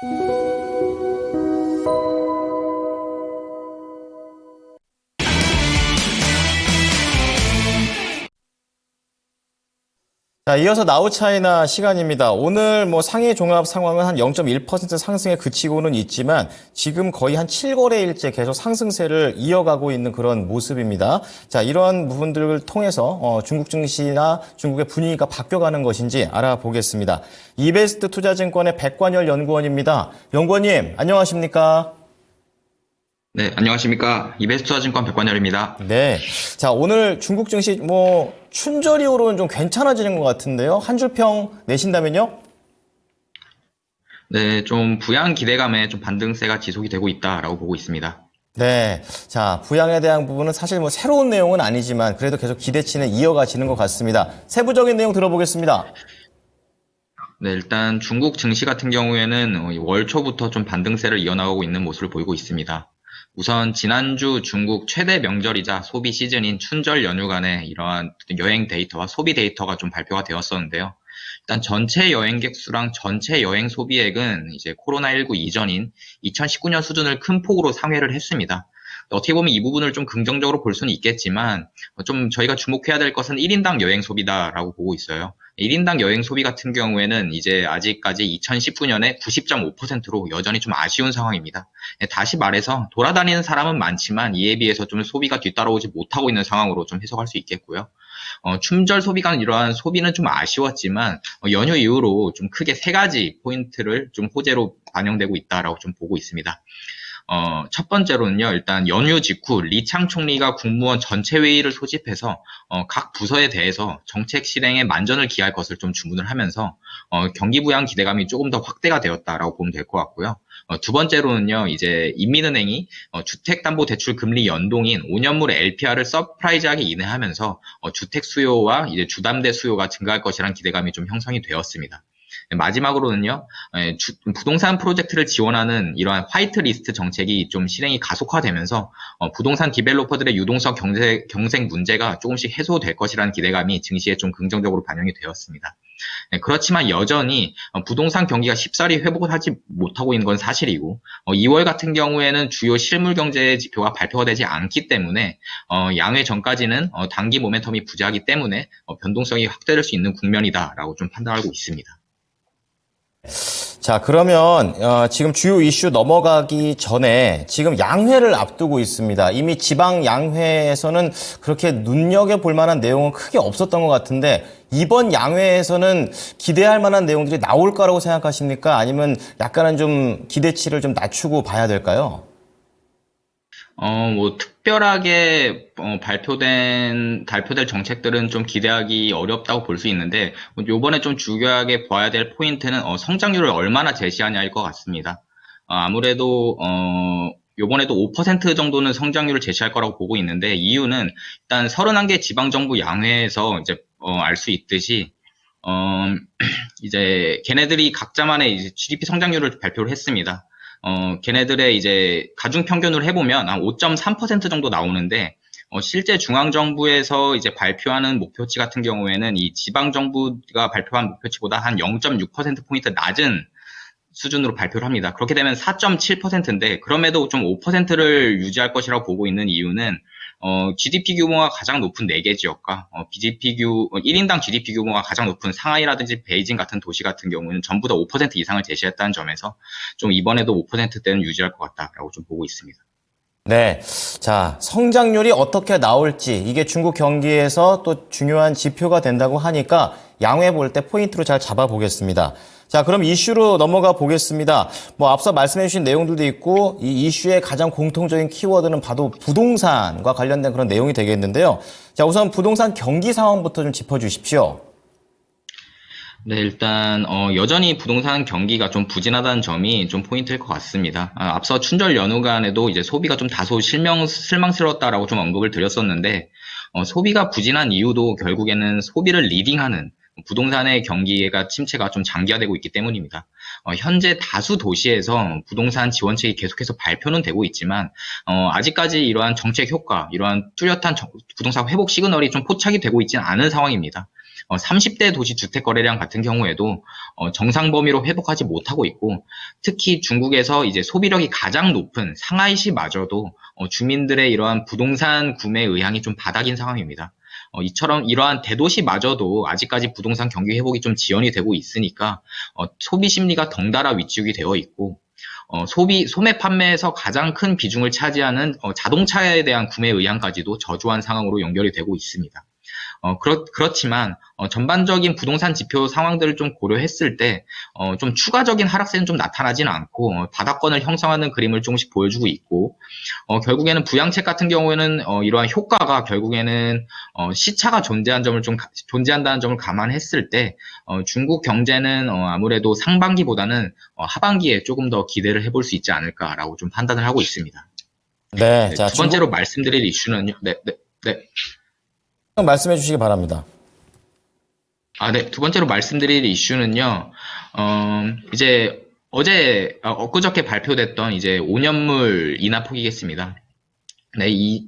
자, 이어서 나우차이나 시간입니다. 오늘 상해 종합 상황은 한 0.1% 상승에 그치고는 있지만 지금 거의 한 7거래일째 계속 상승세를 이어가고 있는 그런 모습입니다. 자, 이런 부분들을 통해서 중국 증시나 중국의 분위기가 바뀌어가는 것인지 알아보겠습니다. 이베스트 투자증권의 백관열 연구원입니다. 연구원님, 안녕하십니까? 네, 안녕하십니까. 이베스트투자증권 백관열입니다. 네. 자, 오늘 중국 증시 춘절 이후로는 좀 괜찮아지는 것 같은데요. 한 줄 평 내신다면요? 네, 좀 부양 기대감에 좀 반등세가 지속이 되고 있다라고 보고 있습니다. 네. 자, 부양에 대한 부분은 사실 새로운 내용은 아니지만 그래도 계속 기대치는 이어가지는 것 같습니다. 세부적인 내용 들어보겠습니다. 네, 일단 중국 증시 같은 경우에는 월 초부터 좀 반등세를 이어나가고 있는 모습을 보이고 있습니다. 우선 지난주 중국 최대 명절이자 소비 시즌인 춘절 연휴간에 이러한 여행 데이터와 소비 데이터가 좀 발표가 되었었는데요. 일단 전체 여행객 수랑 전체 여행 소비액은 이제 코로나19 이전인 2019년 수준을 큰 폭으로 상회를 했습니다. 어떻게 보면 이 부분을 좀 긍정적으로 볼 수는 있겠지만 좀 저희가 주목해야 될 것은 1인당 여행 소비다라고 보고 있어요. 1인당 여행 소비 같은 경우에는 이제 아직까지 2019년에 90.5%로 여전히 좀 아쉬운 상황입니다. 다시 말해서 돌아다니는 사람은 많지만 이에 비해서 좀 소비가 뒤따라오지 못하고 있는 상황으로 좀 해석할 수 있겠고요. 춘절 소비가 이러한 소비는 좀 아쉬웠지만 연휴 이후로 좀 크게 세 가지 포인트를 좀 호재로 반영되고 있다라고 좀 보고 있습니다. 첫 번째로는요, 일단 연휴 직후 리창 총리가 국무원 전체 회의를 소집해서 각 부서에 대해서 정책 실행에 만전을 기할 것을 좀 주문을 하면서 경기 부양 기대감이 조금 더 확대가 되었다라고 보면 될 것 같고요. 두 번째로는요, 이제 인민은행이 주택담보대출 금리 연동인 5년물 LPR을 서프라이즈하게 인하하면서 주택 수요와 이제 주담대 수요가 증가할 것이라는 기대감이 좀 형성이 되었습니다. 마지막으로는요, 부동산 프로젝트를 지원하는 이러한 화이트리스트 정책이 좀 실행이 가속화되면서 부동산 디벨로퍼들의 유동성 경쟁 문제가 조금씩 해소될 것이라는 기대감이 증시에 좀 긍정적으로 반영이 되었습니다. 그렇지만 여전히 부동산 경기가 쉽사리 회복을 하지 못하고 있는 건 사실이고 2월 같은 경우에는 주요 실물 경제 지표가 발표가 되지 않기 때문에 양회 전까지는 단기 모멘텀이 부재하기 때문에 변동성이 확대될 수 있는 국면이다라고 좀 판단하고 있습니다. 자, 그러면 지금 주요 이슈 넘어가기 전에 지금 양회를 앞두고 있습니다. 이미 지방 양회에서는 그렇게 눈여겨볼 만한 내용은 크게 없었던 것 같은데 이번 양회에서는 기대할 만한 내용들이 나올 거라고 생각하십니까? 아니면 약간은 좀 기대치를 좀 낮추고 봐야 될까요? 특별하게 발표될 정책들은 좀 기대하기 어렵다고 볼 수 있는데 요번에 좀 중요하게 봐야 될 포인트는 성장률을 얼마나 제시하냐일 것 같습니다. 아무래도 요번에도 5% 정도는 성장률을 제시할 거라고 보고 있는데 이유는 일단 31개 지방정부 양회에서 이제 알 수 있듯이 이제 걔네들이 각자만의 이제 GDP 성장률을 발표를 했습니다. 걔네들의 이제 가중 평균을 해보면 한 5.3% 정도 나오는데, 실제 중앙정부에서 이제 발표하는 목표치 같은 경우에는 이 지방정부가 발표한 목표치보다 한 0.6%포인트 낮은 수준으로 발표를 합니다. 그렇게 되면 4.7%인데, 그럼에도 좀 5%를 유지할 것이라고 보고 있는 이유는, GDP 규모가 가장 높은 4개 지역과, 1인당 GDP 규모가 가장 높은 상하이라든지 베이징 같은 도시 같은 경우는 전부 다 5% 이상을 제시했다는 점에서 좀 이번에도 5%대는 유지할 것 같다라고 좀 보고 있습니다. 네. 자, 성장률이 어떻게 나올지 이게 중국 경기에서 또 중요한 지표가 된다고 하니까 양회 볼 때 포인트로 잘 잡아보겠습니다. 자, 그럼 이슈로 넘어가 보겠습니다. 앞서 말씀해 주신 내용들도 있고 이 이슈의 가장 공통적인 키워드는 바로 부동산과 관련된 그런 내용이 되겠는데요. 자, 우선 부동산 경기 상황부터 좀 짚어주십시오. 네, 일단 여전히 부동산 경기가 좀 부진하다는 점이 좀 포인트일 것 같습니다. 앞서 춘절 연휴간에도 이제 소비가 좀 다소 실망스러웠다라고 좀 언급을 드렸었는데 소비가 부진한 이유도 결국에는 소비를 리딩하는 부동산의 경기가 침체가 좀 장기화되고 있기 때문입니다. 현재 다수 도시에서 부동산 지원책이 계속해서 발표는 되고 있지만 아직까지 이러한 정책 효과, 이러한 뚜렷한 부동산 회복 시그널이 좀 포착이 되고 있지는 않은 상황입니다. 30대 도시 주택 거래량 같은 경우에도 정상 범위로 회복하지 못하고 있고, 특히 중국에서 이제 소비력이 가장 높은 상하이시마저도 주민들의 이러한 부동산 구매 의향이 좀 바닥인 상황입니다. 이처럼 이러한 대도시마저도 아직까지 부동산 경기 회복이 좀 지연이 되고 있으니까 소비 심리가 덩달아 위축이 되어 있고, 소매 판매에서 가장 큰 비중을 차지하는 자동차에 대한 구매 의향까지도 저조한 상황으로 연결이 되고 있습니다. 그렇지만 전반적인 부동산 지표 상황들을 좀 고려했을 때 좀 추가적인 하락세는 좀 나타나지는 않고 바닥권을 형성하는 그림을 조금씩 보여주고 있고, 결국에는 부양책 같은 경우에는 이러한 효과가 결국에는 시차가 존재한다는 점을 감안했을 때 중국 경제는 아무래도 상반기보다는 하반기에 조금 더 기대를 해볼 수 있지 않을까라고 좀 판단을 하고 있습니다. 네, 네, 자, 두 번째로 말씀드릴 이슈는요. 네. 말씀해 주시기 바랍니다. 네. 두 번째로 말씀드릴 이슈는요. 이제 엊그저께 발표됐던 이제 5년물 인하폭이겠습니다. 네, 이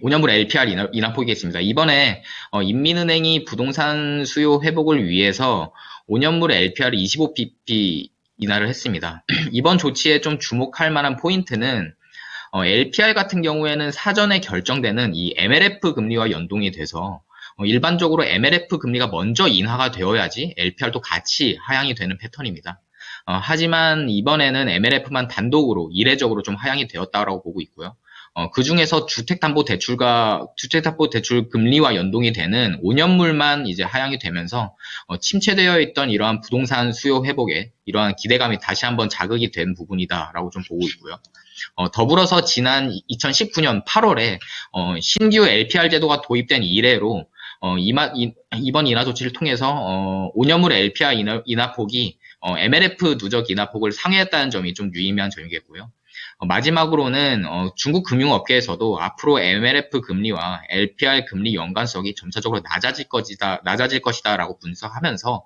5년물 LPR 인하폭이겠습니다. 이번에 인민은행이 부동산 수요 회복을 위해서 5년물 LPR을 25bp 인하를 했습니다. 이번 조치에 좀 주목할 만한 포인트는 LPR 같은 경우에는 사전에 결정되는 이 MLF 금리와 연동이 돼서 일반적으로 MLF 금리가 먼저 인하가 되어야지 LPR도 같이 하향이 되는 패턴입니다. 하지만 이번에는 MLF만 단독으로 이례적으로 좀 하향이 되었다라고 보고 있고요. 그 중에서 주택담보대출 금리와 연동이 되는 5년물만 이제 하향이 되면서 침체되어 있던 이러한 부동산 수요 회복에 이러한 기대감이 다시 한번 자극이 된 부분이다라고 좀 보고 있고요. 더불어서 지난 2019년 8월에 신규 LPR 제도가 도입된 이래로 이번 인하 조치를 통해서 5년물 LPR 인하폭이 MLF 누적 인하폭을 상회했다는 점이 좀 유의미한 점이겠고요. 마지막으로는 중국 금융업계에서도 앞으로 MLF 금리와 LPR 금리 연관성이 점차적으로 낮아질 것이다라고 분석하면서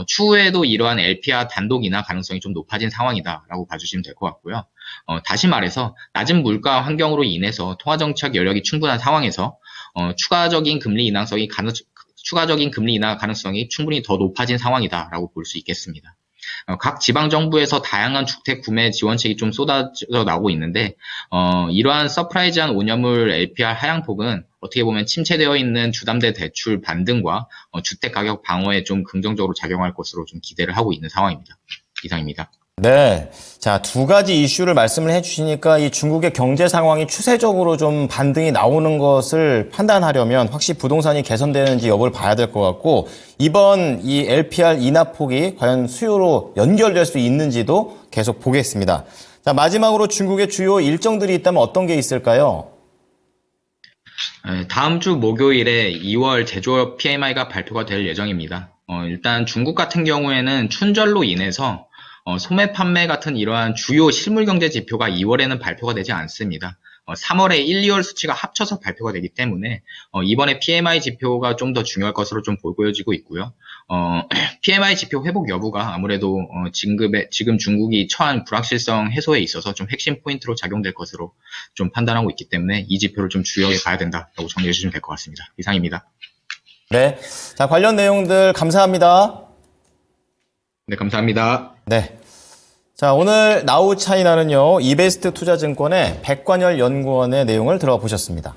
추후에도 이러한 LPR 단독 인하 가능성이 좀 높아진 상황이다라고 봐주시면 될 것 같고요. 다시 말해서 낮은 물가 환경으로 인해서 통화정책 여력이 충분한 상황에서 추가적인 금리 인하 가능성이 충분히 더 높아진 상황이다라고 볼 수 있겠습니다. 각 지방정부에서 다양한 주택 구매 지원책이 좀 쏟아져 나오고 있는데 이러한 서프라이즈한 5년물 LPR 하향폭은 어떻게 보면 침체되어 있는 주담대 대출 반등과 주택 가격 방어에 좀 긍정적으로 작용할 것으로 좀 기대를 하고 있는 상황입니다. 이상입니다. 네. 자, 두 가지 이슈를 말씀을 해주시니까 이 중국의 경제 상황이 추세적으로 좀 반등이 나오는 것을 판단하려면 확실히 부동산이 개선되는지 여부를 봐야 될 것 같고, 이번 이 LPR 인하폭이 과연 수요로 연결될 수 있는지도 계속 보겠습니다. 자, 마지막으로 중국의 주요 일정들이 있다면 어떤 게 있을까요? 다음 주 목요일에 2월 제조업 PMI가 발표가 될 예정입니다. 일단 중국 같은 경우에는 춘절로 인해서 소매 판매 같은 이러한 주요 실물 경제 지표가 2월에는 발표가 되지 않습니다. 3월에 1, 2월 수치가 합쳐서 발표가 되기 때문에 이번에 PMI 지표가 좀 더 중요할 것으로 좀 보여지고 있고요. PMI 지표 회복 여부가 아무래도 지금 중국이 처한 불확실성 해소에 있어서 좀 핵심 포인트로 작용될 것으로 좀 판단하고 있기 때문에 이 지표를 좀 주요하게 봐야 된다라고 정리해 주시면 될 것 같습니다. 이상입니다. 네. 자, 관련 내용들 감사합니다. 네, 감사합니다. 네. 자, 오늘 나우차이나는요, 이베스트 투자증권의 백관열 연구원의 내용을 들어보셨습니다.